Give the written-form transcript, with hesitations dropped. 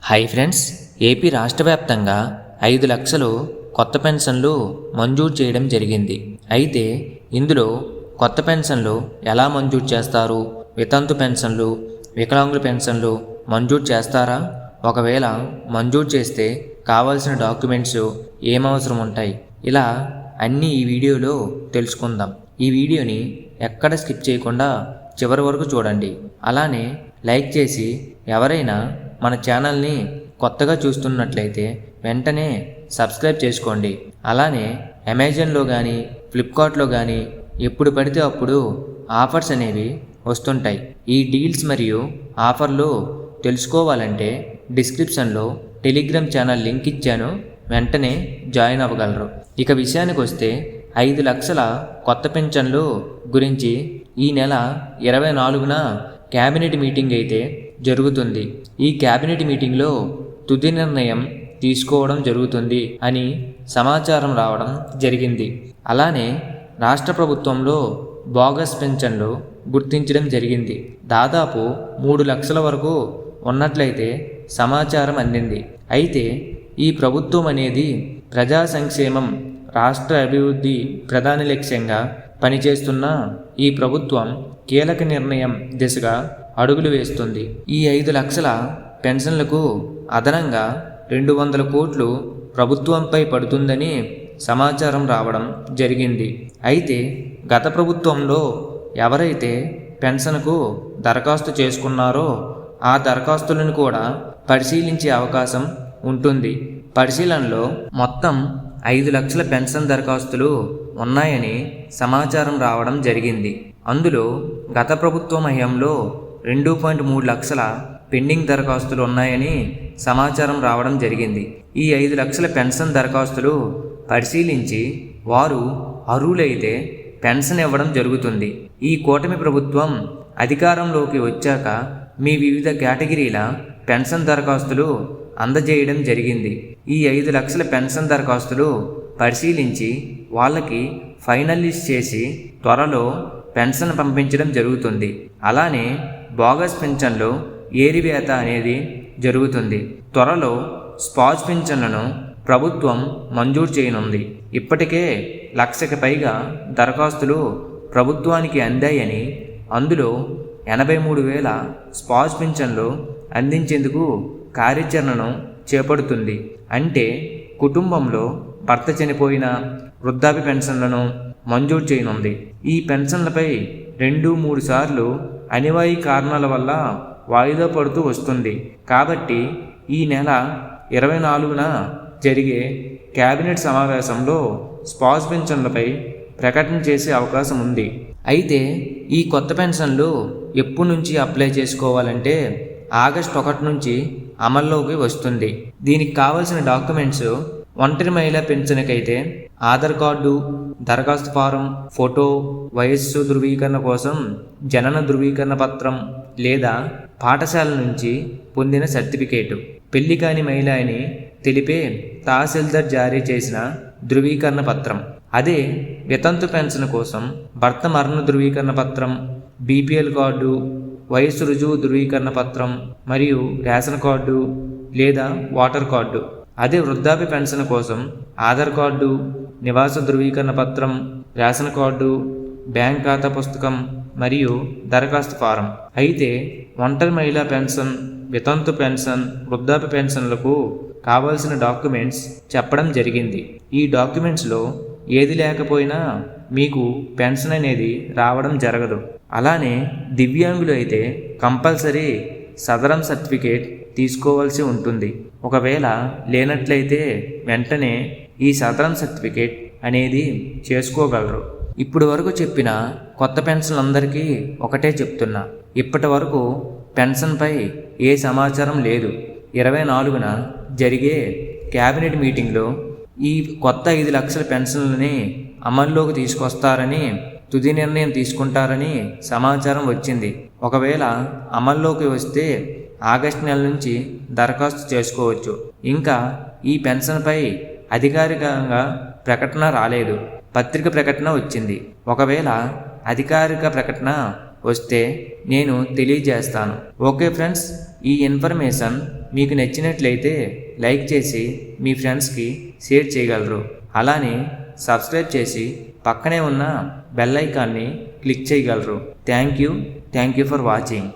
Hi friends, AP రాష్ట్ర వ్యాప్తంగా 5 లక్షలు కొత్త పెన్షన్లు మంజూరు చేయడం జరిగింది. అయితే ఇందులో కొత్త పెన్షన్లు ఎలా మంజూరు చేస్తారు? వితంతు పెన్షన్లు, వికలాంగుల పెన్షన్లు మంజూరు చేస్తారా? ఒకవేళ మంజూరు చేస్తే కావాల్సిన డాక్యుమెంట్స్ ఏమవసరం ఉంటాయి? ఇలా అన్నీ ఈ వీడియోలో తెలుసుకుందాం. ఈ వీడియోని ఎక్కడ స్కిప్ చేయకుండా చివరి వరకు చూడండి. అలానే లైక్ చేసి ఎవరైనా మన ఛానల్ని కొత్తగా చూస్తున్నట్లయితే వెంటనే సబ్స్క్రైబ్ చేసుకోండి. అలానే అమెజాన్లో కానీ ఫ్లిప్కార్ట్లో కానీ ఎప్పుడు పడితే అప్పుడు ఆఫర్స్ అనేవి వస్తుంటాయి. ఈ డీల్స్ మరియు ఆఫర్లు తెలుసుకోవాలంటే డిస్క్రిప్షన్లో టెలిగ్రామ్ ఛానల్ లింక్ ఇచ్చాను, వెంటనే జాయిన్ అవ్వగలరు. ఇక విషయానికి వస్తే 5 లక్షల కొత్త పెన్షన్లు గురించి ఈ నెల 24న క్యాబినెట్ మీటింగ్ అయితే జరుగుతుంది. ఈ క్యాబినెట్ మీటింగ్లో తుది నిర్ణయం తీసుకోవడం జరుగుతుంది అని సమాచారం రావడం జరిగింది. అలానే రాష్ట్ర ప్రభుత్వంలో బోగస్ పెన్షన్లు గుర్తించడం జరిగింది. దాదాపు 3 లక్షల వరకు ఉన్నట్లయితే సమాచారం అందింది. అయితే ఈ ప్రభుత్వం అనేది ప్రజా సంక్షేమం, రాష్ట్ర అభివృద్ధి ప్రధాన లక్ష్యంగా పనిచేస్తున్న ఈ ప్రభుత్వం కీలక నిర్ణయం దిశగా అడుగులు వేస్తుంది. ఈ 5 లక్షల పెన్షన్లకు అదనంగా 200 కోట్లు ప్రభుత్వంపై పడుతుందని సమాచారం రావడం జరిగింది. అయితే గత ప్రభుత్వంలో ఎవరైతే పెన్షన్కు దరఖాస్తు చేసుకున్నారో ఆ దరఖాస్తులను కూడా పరిశీలించే అవకాశం ఉంటుంది. పరిశీలనలో మొత్తం 5 లక్షల పెన్షన్ దరఖాస్తులు ఉన్నాయని సమాచారం రావడం జరిగింది. అందులో గత ప్రభుత్వం హయాంలో 2.3 లక్షల పెండింగ్ దరఖాస్తులు ఉన్నాయని సమాచారం రావడం జరిగింది. ఈ 5 లక్షల పెన్షన్ దరఖాస్తులు పరిశీలించి వారు అర్హులైతే పెన్షన్ ఇవ్వడం జరుగుతుంది. ఈ కూటమి ప్రభుత్వం అధికారంలోకి వచ్చాక మీ వివిధ కేటగిరీల పెన్షన్ దరఖాస్తులు అందజేయడం జరిగింది. ఈ 5 లక్షల పెన్షన్ దరఖాస్తులు పరిశీలించి వాళ్ళకి ఫైనల్ లిస్ట్ చేసి త్వరలో పెన్షన్ పంపించడం జరుగుతుంది. అలానే బోగస్ పెన్షన్లు ఏరివేత అనేది జరుగుతుంది. త్వరలో స్పాజ్ పెన్షన్లను ప్రభుత్వం మంజూరు చేయనుంది. ఇప్పటికే 1,00,000కి పైగా దరఖాస్తులు ప్రభుత్వానికి అందాయని, అందులో 83,000 స్పాజ్ పెన్షన్లు అందించేందుకు కార్యాచరణను చేపడుతుంది. అంటే కుటుంబంలో భర్త చనిపోయిన వృద్ధాప్య పెన్షన్లను మంజూరు చేయనుంది. ఈ పెన్షన్లపై 2-3 సార్లు అనివార్య కారణాల వల్ల వాయిదా పడుతూ వస్తుంది. కాబట్టి ఈ నెల 24న జరిగే కేబినెట్ సమావేశంలో స్పాజ్ పెన్షన్లపై ప్రకటన చేసే అవకాశం ఉంది. అయితే ఈ కొత్త పెన్షన్లు ఎప్పటి నుంచి అప్లై చేసుకోవాలంటే ఆగస్టు 1 నుంచి అమల్లోకి వస్తుంది. దీనికి కావాల్సిన డాక్యుమెంట్స్ ఒంటరి మహిళా పెన్షన్కైతే ఆధార్ కార్డు, దరఖాస్తు ఫారం, ఫోటో, వయస్సు ధృవీకరణ కోసం జనన ధృవీకరణ పత్రం లేదా పాఠశాల నుంచి పొందిన సర్టిఫికేటు, పెళ్లి కాని మహిళ అని తెలిపే తహసీల్దార్ జారీ చేసిన ధృవీకరణ పత్రం. అదే వితంతు పెన్షన్ కోసం భర్త మరణ ధృవీకరణ పత్రం, బీపీఎల్ కార్డు, వయస్సు రుజువు ధృవీకరణ పత్రం మరియు రేషన్ కార్డు లేదా ఓటర్ కార్డు. అదే వృద్ధాప్య పెన్షన్ కోసం ఆధార్ కార్డు, నివాస ధృవీకరణ పత్రం, రేషన్ కార్డు, బ్యాంక్ ఖాతా పుస్తకం మరియు దరఖాస్తు ఫారం. అయితే ఒంటరి మహిళా పెన్షన్, వితంతు పెన్షన్, వృద్ధాప్య పెన్షన్లకు కావాల్సిన డాక్యుమెంట్స్ చెప్పడం జరిగింది. ఈ డాక్యుమెంట్స్లో ఏది లేకపోయినా మీకు పెన్షన్ అనేది రావడం జరగదు. అలానే దివ్యాంగులు అయితే కంపల్సరీ సదరం సర్టిఫికేట్ తీసుకోవాల్సి ఉంటుంది. ఒకవేళ లేనట్లయితే వెంటనే ఈ సదరం సర్టిఫికేట్ అనేది చేసుకోగలరు. ఇప్పుడు వరకు చెప్పిన కొత్త పెన్షన్లందరికీ ఒకటే చెప్తున్నా, ఇప్పటి వరకు పెన్షన్పై ఏ సమాచారం లేదు. 24న జరిగే క్యాబినెట్ మీటింగ్లో ఈ కొత్త 5 లక్షల పెన్షన్లని అమల్లోకి తీసుకొస్తారని, తుది నిర్ణయం తీసుకుంటారని సమాచారం వచ్చింది. ఒకవేళ అమల్లోకి వస్తే ఆగస్టు నెల నుంచి దరఖాస్తు చేసుకోవచ్చు. ఇంకా ఈ పెన్షన్పై అధికారికంగా ప్రకటన రాలేదు, పత్రిక ప్రకటన వచ్చింది. ఒకవేళ అధికారిక ప్రకటన వస్తే నేను తెలియజేస్తాను. ఓకే ఫ్రెండ్స్, ఈ ఇన్ఫర్మేషన్ మీకు నచ్చినట్లయితే లైక్ చేసి మీ ఫ్రెండ్స్కి షేర్ చేయగలరు. అలానే సబ్స్క్రైబ్ చేసి పక్కనే ఉన్న బెల్ ఐకాన్ని క్లిక్ చేయగలరు. Thank you for watching.